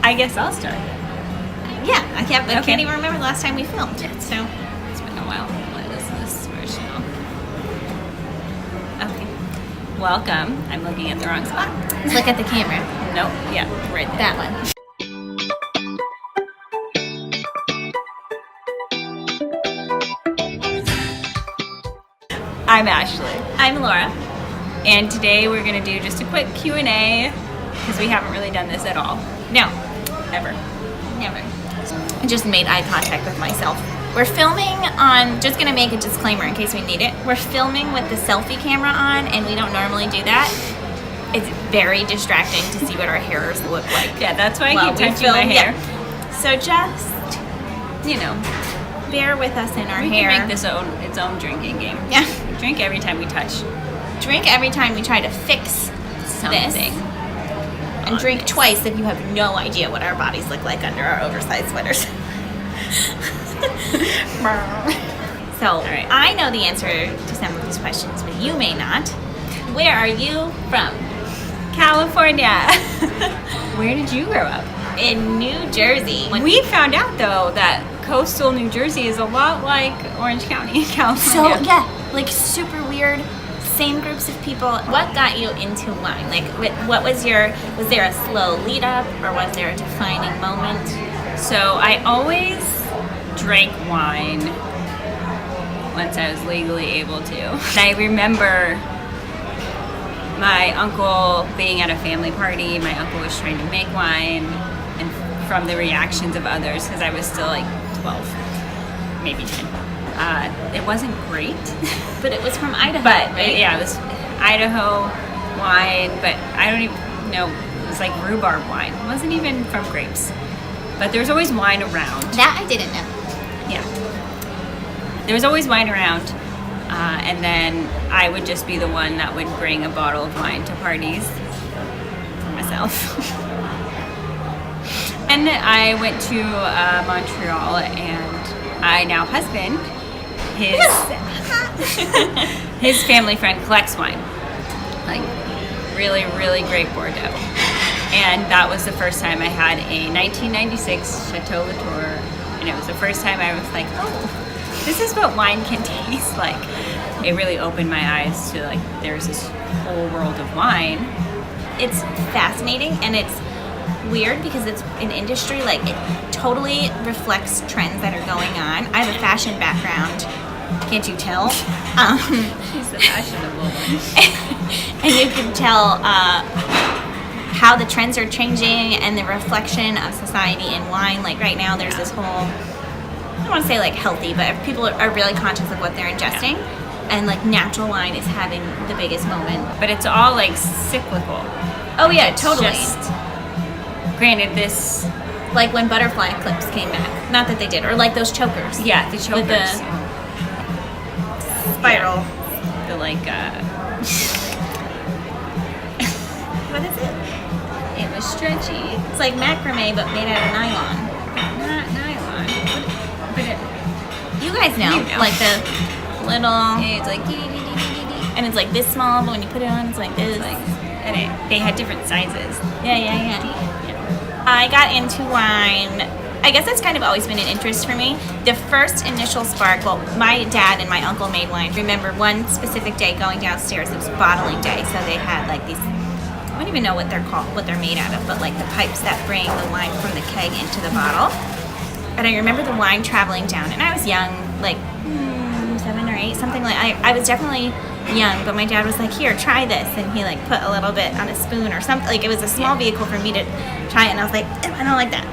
I guess I'll start. Yeah, I can't even remember the last time we filmed. So it's been a while. What is this version? Okay. Welcome. I'm looking at the wrong spot. look at the camera. Nope. Yeah, right there. That one. I'm Ashley. I'm Laura. And today we're going to do just a quick Q&A because we haven't really done this at all. No, Ever. never. I just made eye contact with myself. We're filming on, just gonna make a disclaimer in case we need it. We're filming with the selfie camera on, and we don't normally do that. It's very distracting to see what our hairs look like. Yeah, that's why I while keep we touching my film. hair. Yeah. So just, bear with us in our We hair. can make this its own drinking game. Yeah. Drink every time we touch. Drink every time we try to fix Something. And drink twice if you have no idea what our bodies look like under our oversized sweaters. So, right. I know the answer to some of these questions, but you may not. Where are you from? California. Where did you grow up? In New Jersey. We found out though that coastal New Jersey is a lot like Orange County, So, California. yeah, like super weird. Same groups of people. What got you into wine? Like, what was there a slow lead up, or was there a defining moment? So I always drank wine once I was legally able to. And I remember my uncle being at a family party. My uncle was trying to make wine, and from the reactions of others, because I was still like 12, maybe 10. It wasn't great. But it was from Idaho, But right? yeah, it was Idaho wine, but I don't even know. It was like rhubarb wine. It wasn't even from grapes. But there was always wine around. That I didn't know. Yeah. There was always wine around. And then I would just be the one that would bring a bottle of wine to parties for myself. And I went to Montreal, and I now husband, his family friend collects wine, like really, really great Bordeaux. And that was the first time I had a 1996 Chateau Latour, and it was the first time I was like, oh, this is what wine can taste like. It really opened my eyes to like, there's this whole world of wine. It's fascinating, and it's weird because it's an industry, like it totally reflects trends that are going on. I have a fashion background, can't you tell? She's the fashionable one. And you can tell how the trends are changing and the reflection of society in wine. Like right now there's this whole, I don't want to say like healthy, but people are really conscious of what they're ingesting. And like natural wine is having the biggest moment. But it's all like cyclical. Oh yeah, It's totally. just- granted, this, Like when butterfly clips came back. Not that they did. Or like those chokers. yeah, the chokers. With the spiral. The like, What is it? it was stretchy. It's like macrame but made out of nylon. Not nylon. But it, You guys know. You know. Like the little, it's like, and it's like this small, but when you put it on, it's like this. and they had different sizes. Yeah. I got into wine. I guess that's kind of always been an interest for me. The first initial spark, well, my dad and my uncle made wine. I remember one specific day going downstairs, it was bottling day, so they had like these, I don't even know what they're called, what they're made out of, but like the pipes that bring the wine from the keg into the bottle. And I remember the wine traveling down, and I was young, like 7 or 8, something like, I was definitely young, but my dad was like, here, try this, and he like put a little bit on a spoon or something, like it was a small vehicle for me to try it, and I was like, I don't like that.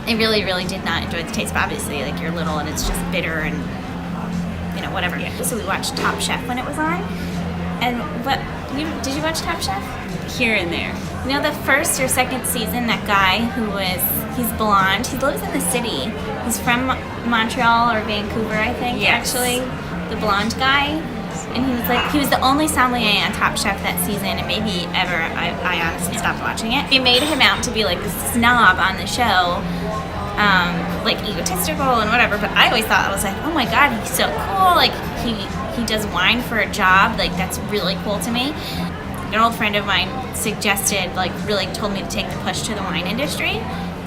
I really, really did not enjoy the taste, but obviously like you're little and it's just bitter and whatever. Yeah. So we watched Top Chef when it was on, and did you watch Top Chef? Here and there. You know, the first or second season, that guy he's blonde, he lives in the city. He's from Montreal or Vancouver, I think, Yes. actually. The blonde guy. And he was the only sommelier on Top Chef that season, and maybe ever. I honestly stopped watching it. They made him out to be like this snob on the show, like egotistical and whatever, but I always thought, I was like, oh my god, he's so cool. Like, he does wine for a job. Like, that's really cool to me. An old friend of mine suggested, like, really told me to take the push to the wine industry.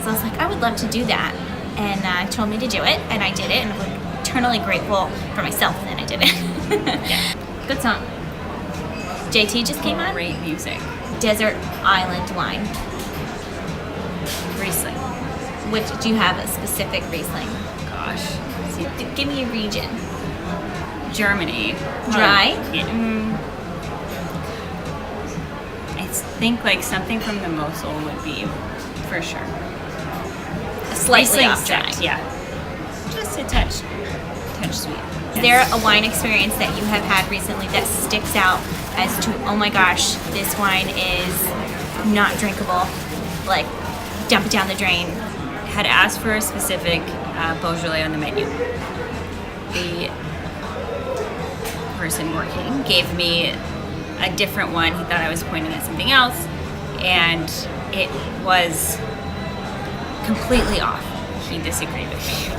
So I was like, I would love to do that. And told me to do it, and I did it, and I'm eternally grateful for myself that I did it. Yeah. Good song. JT just came on. Great music. Desert Island wine. Riesling. Which, do you have a specific Riesling? Gosh. See, Give me a region. Germany. Dry? Yeah, I think like something from the Mosel would be for sure. Slightly Riesling off dry. strict, yeah. Just a touch sweet. Is there a wine experience that you have had recently that sticks out as to, oh my gosh, this wine is not drinkable? Like, dump it down the drain. Had asked for a specific Beaujolais on the menu. The person working gave me a different one. He thought I was pointing at something else, and it was completely off. He disagreed with me.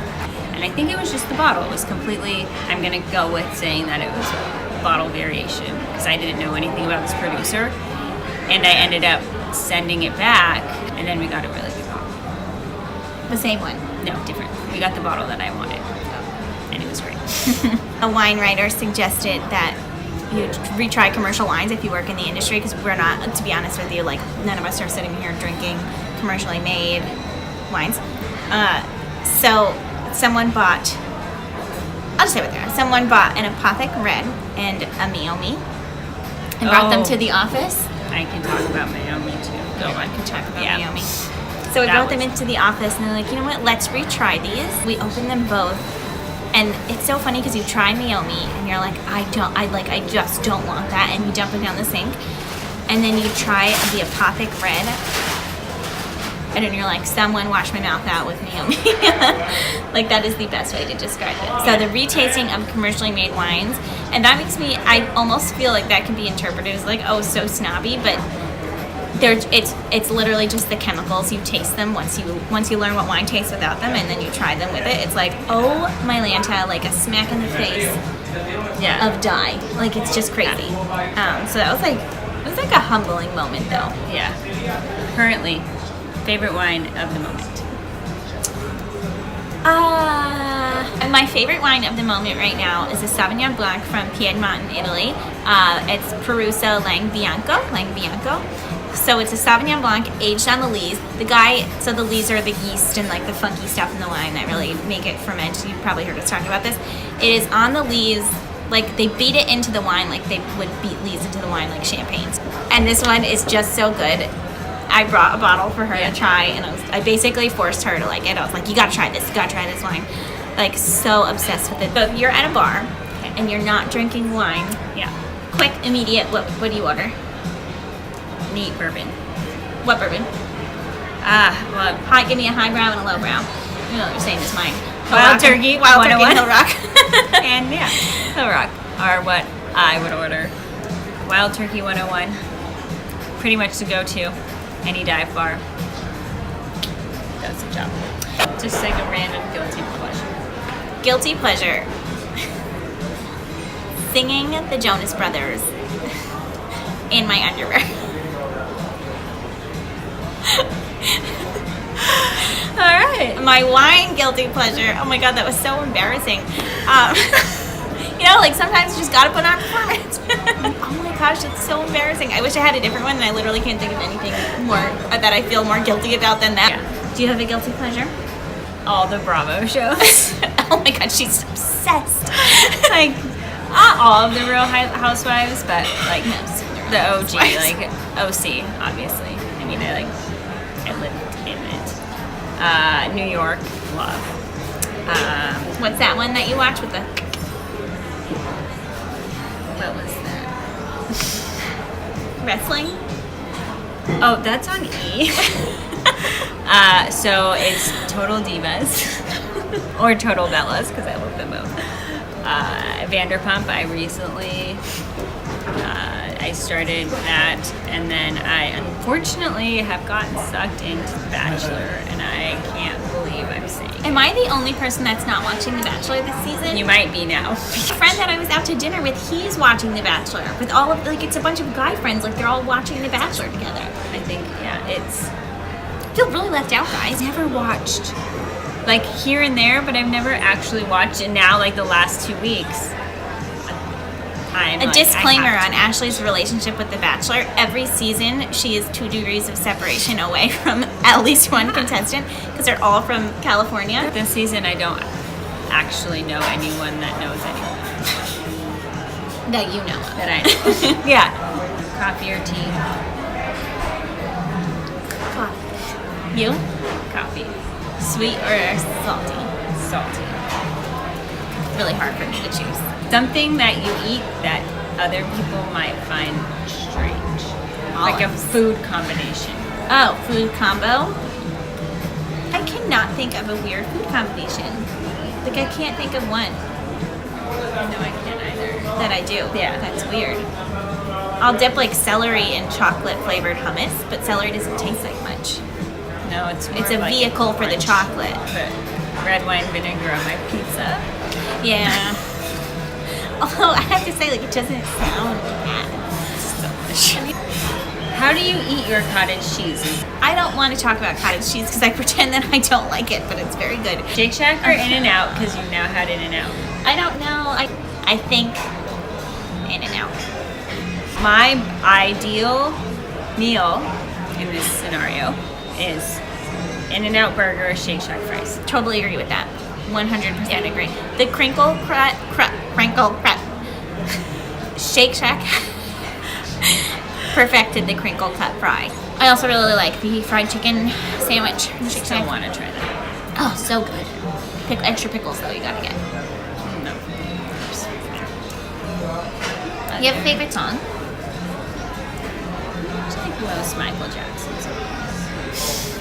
And I think it was just the bottle. It was completely, I'm gonna go with saying that it was a bottle variation, because I didn't know anything about this producer. And I ended up sending it back, and then we got a really good bottle. The same one. No, different. We got the bottle that I wanted, and it was great. A wine writer suggested that you retry commercial wines if you work in the industry, because we're not, to be honest with you, like, none of us are sitting here drinking commercially made wines. So someone bought, I'll just say what they are. Someone bought an Apothic Red and a Meiomi and brought them Oh. to the office. I can talk about Naomi too. Go I on. could talk about Yeah. Meiomi. So we That brought them was- into the office, and they're like, you know what, let's retry these. We opened them both, and it's so funny because you try Meiomi, and you're like, I just don't want that, and you dump it down the sink. And then you try the Apothic Red, and then you're like, someone wash my mouth out with Meiomi. Like, that is the best way to describe it. So the retasting of commercially made wines, and that makes me, I almost feel like that can be interpreted as like, oh, so snobby, but it's literally just the chemicals. You taste them once you learn what wine tastes without them, and then you try them with it. It's like, oh my Lanta, like a smack in the face Yeah. of dye. Like, it's just crazy. So that was like, it was like a humbling moment though. Yeah. Currently, favorite wine of the moment. My favorite wine of the moment right now is a Sauvignon Blanc from Piedmont in Italy. It's Perusa Langbianco. So it's a Sauvignon Blanc aged on the lees. So the lees are the yeast and like the funky stuff in the wine that really make it ferment. You've probably heard us talking about this. It is on the lees, like they beat it into the wine like they would beat lees into the wine like champagnes. And this one is just so good. I brought a bottle for her to try, and I basically forced her to like it. I was like, you gotta try this wine. Like, so obsessed with it. But if you're at a bar and you're not drinking wine, Yeah. quick, immediate, what do you order? Neat bourbon. What bourbon? Well, Give me a highbrow and a lowbrow. You know what you're saying is mine. Wild Turkey, Wild Turkey, 101. Hill Rock. and yeah, Hill Rock are what I would order. Wild Turkey 101. Pretty much the go-to. Any dive bar. Does the job. Just like a random guilty pleasure. Guilty pleasure. Singing the Jonas Brothers in my underwear. All right. My wine guilty pleasure. Oh my god, that was so embarrassing. You know, like sometimes you just gotta put on a performance. Oh my gosh, it's so embarrassing. I wish I had a different one, and I literally can't think of anything more that I feel more guilty about than that. Yeah. Do you have a guilty pleasure? All the Bravo shows. Oh my god, she's obsessed. Like, not all of the Real Housewives, but like No, the OG, Housewives. like OC, obviously. I mean, I lived in it. New York, love. What's that one that you watch with the? What was that? Wrestling? Oh, that's on E. So it's Total Divas or Total Bellas, because I love them both. Vanderpump, I recently I started that, and then I unfortunately have gotten sucked into The Bachelor, and I can't believe I'm saying it. Am I the only person that's not watching The Bachelor this season? You might be now. A friend that I was out to dinner with, he's watching The Bachelor with all of like it's a bunch of guy friends, like they're all watching The Bachelor together. I think, yeah, it's I feel really left out, guys. never watched. Like here and there, but I've never actually watched it now, like the last 2 weeks. A disclaimer on Ashley's relationship with The Bachelor. Every season, she is 2 degrees of separation away from at least one contestant because they're all from California. This season, I don't actually know anyone that knows anyone That you know of. that I know. Yeah. Coffee or tea? Coffee. You? Coffee. Sweet or salty? Salty. It's really hard for me to choose. Something that you eat that other people might find strange. Like a Olives. food combination. Oh, food combo? I cannot think of a weird food combination. Like, I can't think of one No, I can't either. that I do. Yeah. That's weird. I'll dip like celery in chocolate flavored hummus, but celery doesn't taste like much. No, it's more It's a like vehicle for the crunch. chocolate. Put red wine vinegar on my pizza. Yeah. Although I have to say, like, it doesn't sound bad. How do you eat your cottage cheese? I don't want to talk about cottage cheese because I pretend that I don't like it, but it's very good. Shake Shack or In-N-Out? Because you've now had In-N-Out. I don't know. I think In-N-Out. My ideal meal in this scenario is In-N-Out burger or Shake Shack fries. Totally agree with that. 100% agree. The crinkle cut Shake Shack perfected the crinkle cut fry. I also really like the fried chicken sandwich from Shake I Shack. want to try that. Oh, so good. Extra pickles though, you gotta get. No. You have a favorite song? I think most Michael Jackson songs.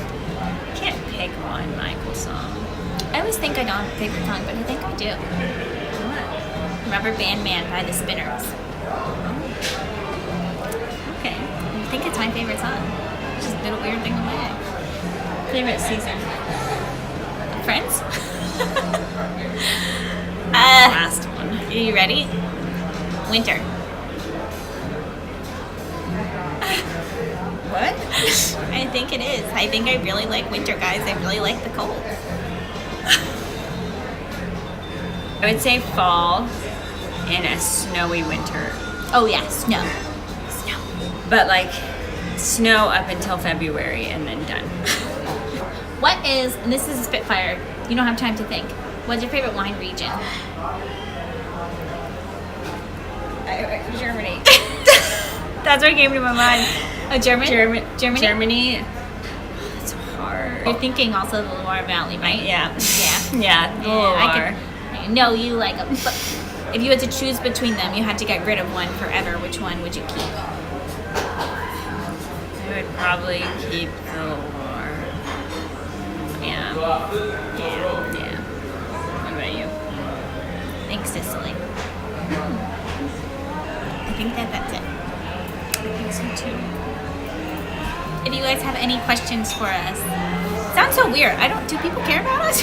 Can't pick one Michael song. I always think I don't have a favorite song, but I think I do. Rubber Band Man by the Spinners. Okay. I think it's my favorite song. Just did a weird thing away. Favorite season? Friends? Last one. Are you ready? Winter. What? I think it is. I think I really like winter, guys. I really like the cold. I would say fall in a snowy winter. Oh yeah, snow. Snow. But like snow up until February and then done. What is, and this is a Spitfire, you don't have time to think. What's your favorite wine region? Germany. That's what came to my mind. Oh, Germany? Germany. Germany? It's hard. You're thinking also the Loire Valley, right? Yeah. Yeah. Yeah. The Loire. I know you like them. But if you had to choose between them, you had to get rid of one forever. Which one would you keep? I would probably keep the Loire. Yeah. Yeah. What about you? I think Sicily. I think that's it. I think so too. If you guys have any questions for us, sounds so weird. Do people care about us?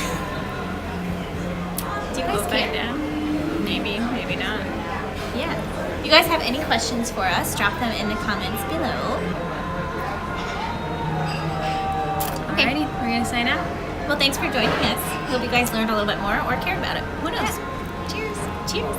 Do you guys We'll care? find out. Maybe, maybe not. Yeah. If you guys have any questions for us, drop them in the comments below. Okay. Alrighty, we're gonna sign out. Well, thanks for joining us. Hope you guys learned a little bit more or cared about it. Who knows? Cheers. Cheers.